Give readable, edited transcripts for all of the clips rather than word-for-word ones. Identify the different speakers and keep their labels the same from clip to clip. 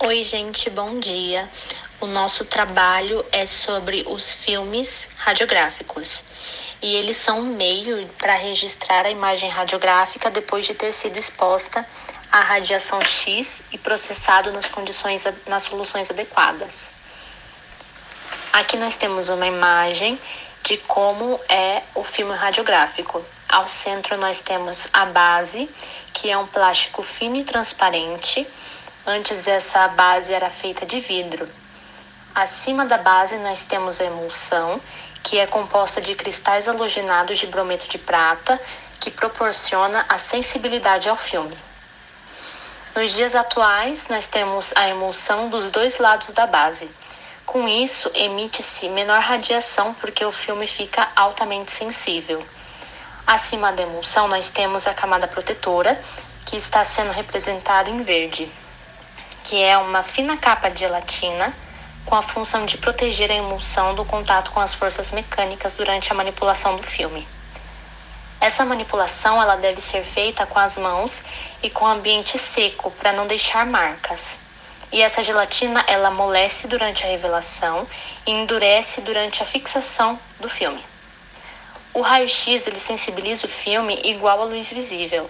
Speaker 1: Oi, gente, bom dia. O nosso trabalho é sobre os filmes radiográficos. E eles são um meio para registrar a imagem radiográfica depois de ter sido exposta à radiação X e processado nas soluções adequadas. Aqui nós temos uma imagem de como é o filme radiográfico. Ao centro nós temos a base, que é um plástico fino e transparente. Antes essa base era feita de vidro. Acima da base nós temos a emulsão, que é composta de cristais halogenados de brometo de prata, que proporciona a sensibilidade ao filme. Nos dias atuais nós temos a emulsão dos dois lados da base. Com isso, emite-se menor radiação porque o filme fica altamente sensível. Acima da emulsão nós temos a camada protetora, que está sendo representada em verde, que é uma fina capa de gelatina com a função de proteger a emulsão do contato com as forças mecânicas durante a manipulação do filme. Essa manipulação ela deve ser feita com as mãos e com ambiente seco para não deixar marcas. E essa gelatina ela amolece durante a revelação e endurece durante a fixação do filme. O raio-x ele sensibiliza o filme igual à luz visível.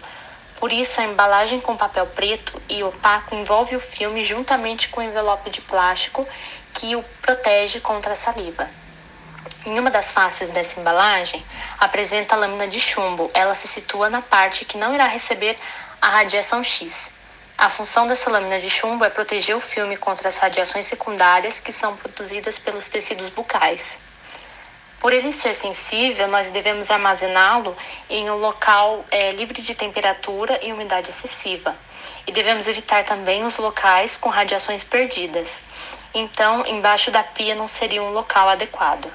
Speaker 1: Por isso, a embalagem com papel preto e opaco envolve o filme juntamente com o envelope de plástico que o protege contra a saliva. Em uma das faces dessa embalagem, apresenta a lâmina de chumbo. Ela se situa na parte que não irá receber a radiação X. A função dessa lâmina de chumbo é proteger o filme contra as radiações secundárias que são produzidas pelos tecidos bucais. Por ele ser sensível, nós devemos armazená-lo em um local livre de temperatura e umidade excessiva. E devemos evitar também os locais com radiações perdidas. Então, embaixo da pia não seria um local adequado.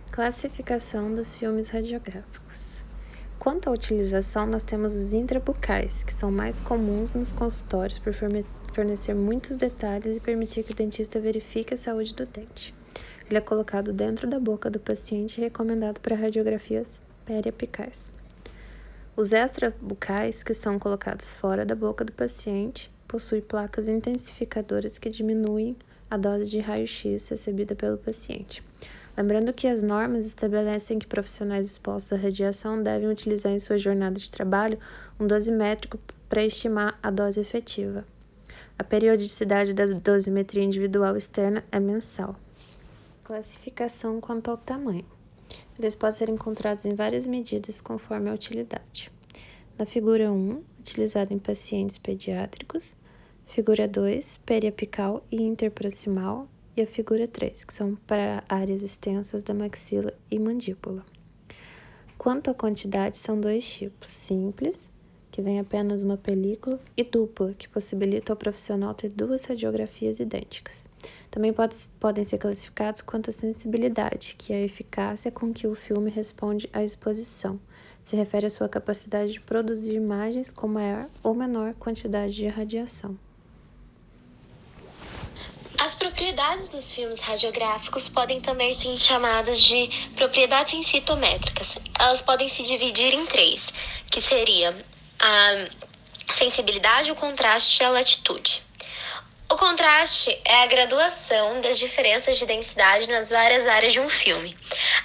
Speaker 2: Classificação dos filmes radiográficos. Quanto à utilização, nós temos os intrabucais, que são mais comuns nos consultórios por fornecer muitos detalhes e permitir que o dentista verifique a saúde do dente. Ele é colocado dentro da boca do paciente e recomendado para radiografias periapicais. Os extrabucais, que são colocados fora da boca do paciente, possuem placas intensificadoras que diminuem a dose de raio-x recebida pelo paciente. Lembrando que as normas estabelecem que profissionais expostos à radiação devem utilizar em sua jornada de trabalho um dosimétrico para estimar a dose efetiva. A periodicidade da dosimetria individual externa é mensal. Classificação quanto ao tamanho. Eles podem ser encontrados em várias medidas conforme a utilidade. Na figura 1, utilizada em pacientes pediátricos. Figura 2, periapical e interproximal. E a figura 3, que são para áreas extensas da maxila e mandíbula. Quanto à quantidade, são dois tipos: simples, que vem apenas uma película, e dupla, que possibilita ao profissional ter duas radiografias idênticas. Também podem ser classificados quanto à sensibilidade, que é a eficácia com que o filme responde à exposição. Se refere à sua capacidade de produzir imagens com maior ou menor quantidade de radiação.
Speaker 3: As propriedades dos filmes radiográficos podem também ser chamadas de propriedades sensitométricas. Elas podem se dividir em três, que seria a sensibilidade, o contraste e a latitude. O contraste é a graduação das diferenças de densidade nas várias áreas de um filme.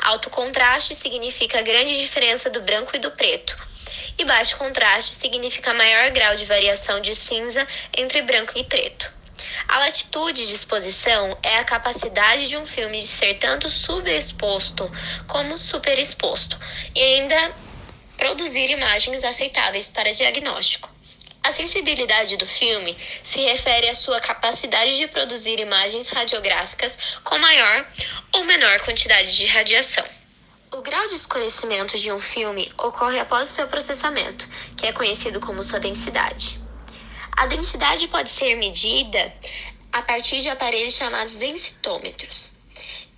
Speaker 3: Alto contraste significa a grande diferença do branco e do preto. E baixo contraste significa maior grau de variação de cinza entre branco e preto. A latitude de exposição é a capacidade de um filme de ser tanto subexposto como superexposto e ainda produzir imagens aceitáveis para diagnóstico. A sensibilidade do filme se refere à sua capacidade de produzir imagens radiográficas com maior ou menor quantidade de radiação. O grau de escurecimento de um filme ocorre após o seu processamento, que é conhecido como sua densidade. A densidade pode ser medida a partir de aparelhos chamados densitômetros.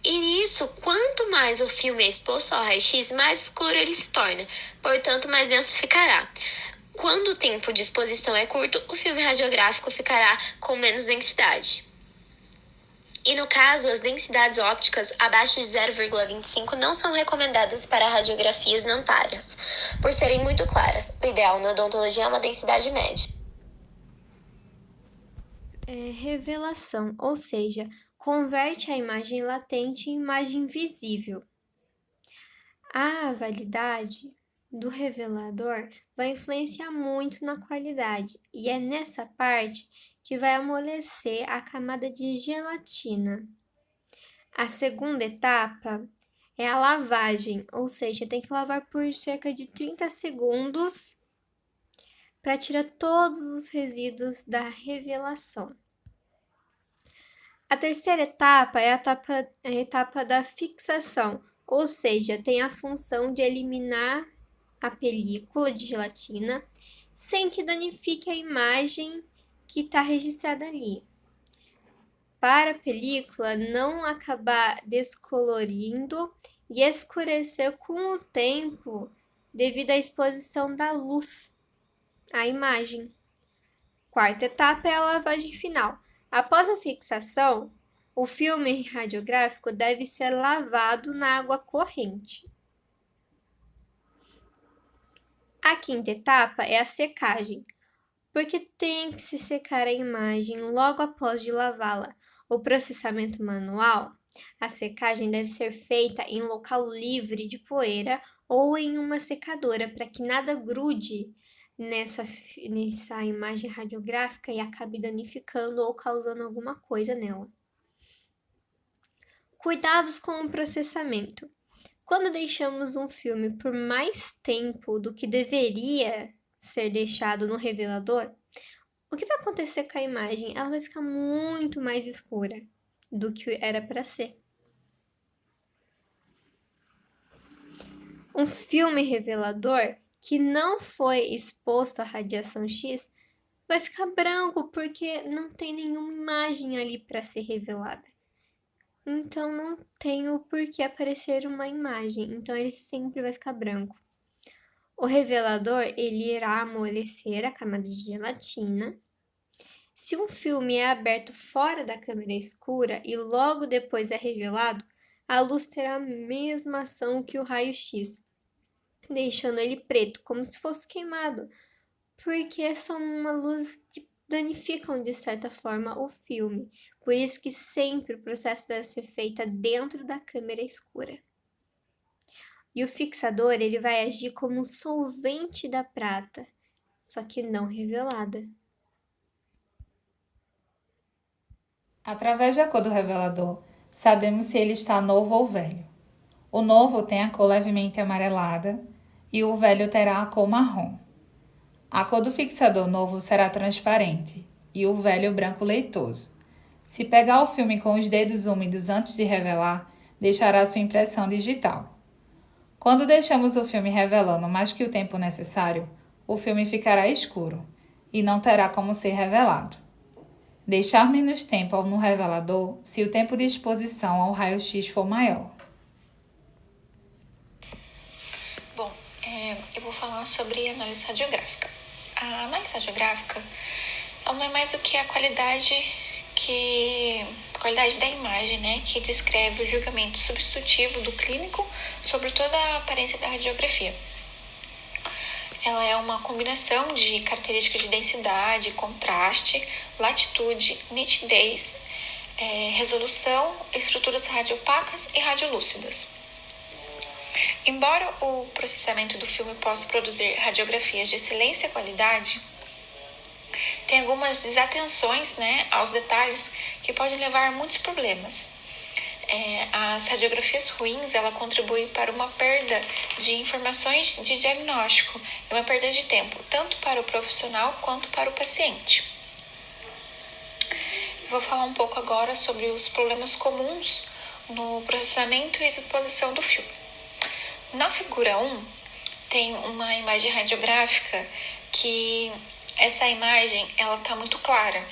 Speaker 3: E nisso, quanto mais o filme é exposto ao raio-x, mais escuro ele se torna, portanto, mais denso ficará. Quando o tempo de exposição é curto, o filme radiográfico ficará com menos densidade. E no caso, as densidades ópticas abaixo de 0,25 não são recomendadas para radiografias dentárias, por serem muito claras. O ideal na odontologia é uma densidade média.
Speaker 4: revelação, ou seja, converte a imagem latente em imagem visível. A validade do revelador vai influenciar muito na qualidade, e é nessa parte que vai amolecer a camada de gelatina. A segunda etapa é a lavagem, ou seja, tem que lavar por cerca de 30 segundos para tirar todos os resíduos da revelação. A terceira etapa é a etapa da fixação, ou seja, tem a função de eliminar a película de gelatina sem que danifique a imagem que está registrada ali. Para a película não acabar descolorindo e escurecer com o tempo devido à exposição da luz à imagem. Quarta etapa é a lavagem final. Após a fixação, o filme radiográfico deve ser lavado na água corrente. A quinta etapa é a secagem, porque tem que se secar a imagem logo após de lavá-la. O processamento manual, a secagem deve ser feita em local livre de poeira ou em uma secadora para que nada grude nessa imagem radiográfica e acabe danificando ou causando alguma coisa nela. Cuidados com o processamento. Quando deixamos um filme por mais tempo do que deveria ser deixado no revelador, o que vai acontecer com a imagem? Ela vai ficar muito mais escura do que era para ser. Um filme revelador que não foi exposto à radiação X vai ficar branco porque não tem nenhuma imagem ali para ser revelada. Então não tem o porquê aparecer uma imagem, então ele sempre vai ficar branco. O revelador ele irá amolecer a camada de gelatina. Se um filme é aberto fora da câmera escura e logo depois é revelado, a luz terá a mesma ação que o raio-x, deixando ele preto, como se fosse queimado, porque são uma luz que danificam de certa forma o filme. Por isso que sempre o processo deve ser feito dentro da câmera escura. E o fixador ele vai agir como um solvente da prata, só que não revelada.
Speaker 5: Através da cor do revelador, sabemos se ele está novo ou velho. O novo tem a cor levemente amarelada e o velho terá a cor marrom. A cor do fixador novo será transparente e o velho branco leitoso. Se pegar o filme com os dedos úmidos antes de revelar, deixará sua impressão digital. Quando deixamos o filme revelando mais que o tempo necessário, o filme ficará escuro e não terá como ser revelado. Deixar menos tempo no revelador se o tempo de exposição ao raio-x for maior.
Speaker 3: Bom, eu vou falar sobre análise radiográfica. A análise radiográfica não é mais do que a qualidade da imagem, né, que descreve o julgamento substitutivo do clínico sobre toda a aparência da radiografia. Ela é uma combinação de características de densidade, contraste, latitude, nitidez, resolução, estruturas radiopacas e radiolúcidas. Embora o processamento do filme possa produzir radiografias de excelência e qualidade, tem algumas desatenções, né, aos detalhes que podem levar a muitos problemas. As radiografias ruins, ela contribuem para uma perda de informações de diagnóstico e uma perda de tempo, tanto para o profissional quanto para o paciente. Vou falar um pouco agora sobre os problemas comuns no processamento e exposição do filme. Na figura 1, tem uma imagem radiográfica que essa imagem ela está muito clara.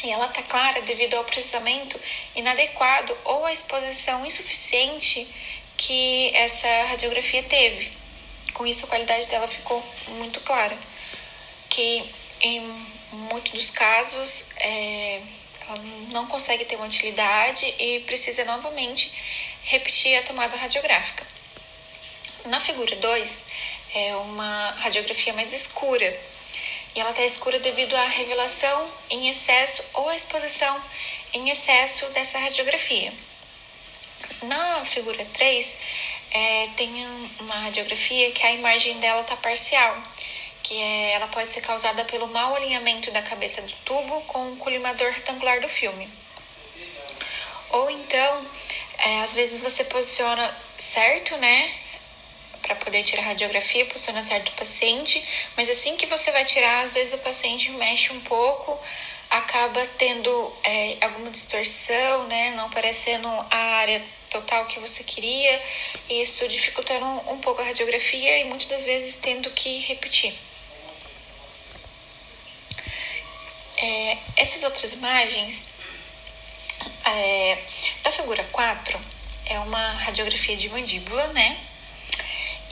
Speaker 3: E ela está clara devido ao processamento inadequado ou à exposição insuficiente que essa radiografia teve. Com isso, a qualidade dela ficou muito clara. Que em muitos dos casos, ela não consegue ter uma utilidade e precisa novamente repetir a tomada radiográfica. Na figura 2, é uma radiografia mais escura,
Speaker 6: e ela está escura devido à revelação em excesso ou à exposição em excesso dessa radiografia. Na figura 3, tem uma radiografia que a imagem dela está parcial, ela pode ser causada pelo mau alinhamento da cabeça do tubo com o colimador retangular do filme. Ou então, às vezes você posiciona certo, né, para poder tirar a radiografia, posiciona certo o paciente, mas assim que você vai tirar, às vezes o paciente mexe um pouco, acaba tendo alguma distorção, né, não aparecendo a área total que você queria, isso dificultando um pouco a radiografia e muitas das vezes tendo que repetir. Essas outras imagens, da figura 4, é uma radiografia de mandíbula, né?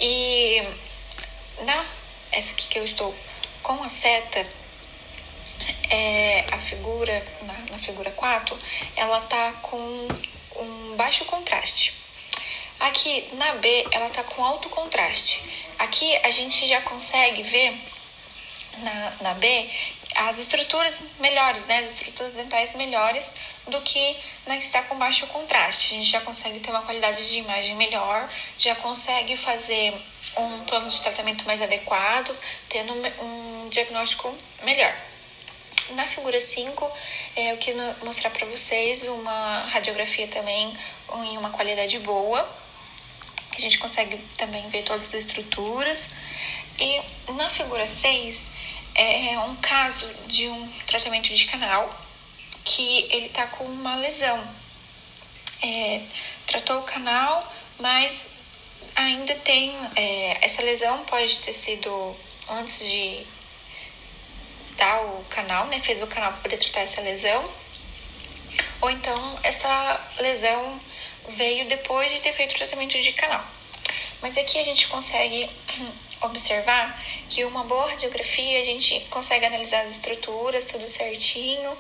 Speaker 6: E essa aqui que eu estou com a seta, a figura, na figura 4, ela tá com um baixo contraste. Aqui na B, ela tá com alto contraste. Aqui a gente já consegue ver na B as estruturas melhores, né? As estruturas dentais melhores do que na que está com baixo contraste. A gente já consegue ter uma qualidade de imagem melhor, já consegue fazer um plano de tratamento mais adequado, tendo um diagnóstico melhor. Na figura 5, eu quero mostrar para vocês uma radiografia também em uma qualidade boa. A gente consegue também ver todas as estruturas. E na figura 6, é um caso de um tratamento de canal que ele está com uma lesão. Tratou o canal, mas ainda tem... essa lesão pode ter sido antes de dar o canal, né? Fez o canal para poder tratar essa lesão. Ou então essa lesão veio depois de ter feito o tratamento de canal. Mas aqui a gente consegue observar que uma boa radiografia, a gente consegue analisar as estruturas, tudo certinho,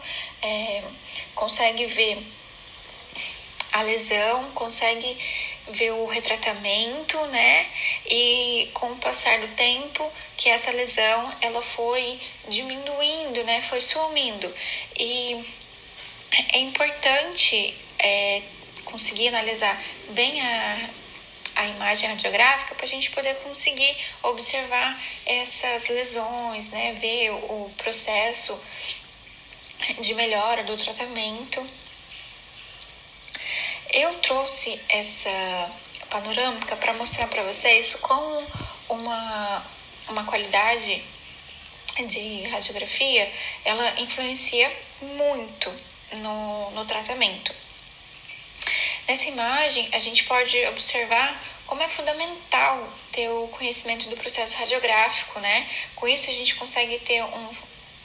Speaker 6: consegue ver a lesão, consegue ver o retratamento, né? E com o passar do tempo, que essa lesão, ela foi diminuindo, né? Foi sumindo. E é importante conseguir analisar bem a imagem radiográfica para a gente poder conseguir observar essas lesões, né? Ver o processo de melhora do tratamento. Eu trouxe essa panorâmica para mostrar para vocês como uma qualidade de radiografia, ela influencia muito no tratamento. Nessa imagem, a gente pode observar como é fundamental ter o conhecimento do processo radiográfico, né? Com isso, a gente consegue ter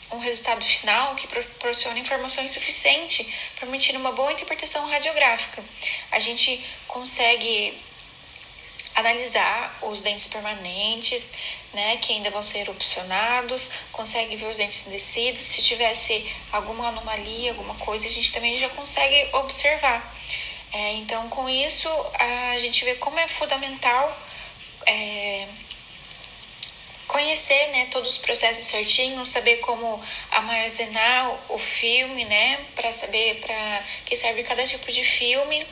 Speaker 6: um resultado final que proporciona informações suficientes, permitindo uma boa interpretação radiográfica. A gente consegue analisar os dentes permanentes, né, que ainda vão ser opcionados, consegue ver os dentes descidos, se tivesse alguma anomalia, alguma coisa, a gente também já consegue observar. Então, com isso, a gente vê como é fundamental conhecer, né, todos os processos certinho, saber como armazenar o filme, né, para saber para que serve cada tipo de filme.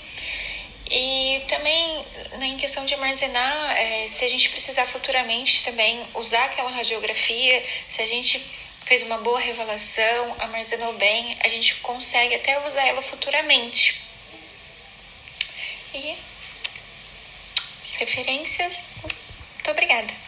Speaker 6: E também, né, em questão de armazenar, se a gente precisar futuramente também usar aquela radiografia, se a gente fez uma boa revelação, armazenou bem, a gente consegue até usar ela futuramente. E as referências, muito obrigada.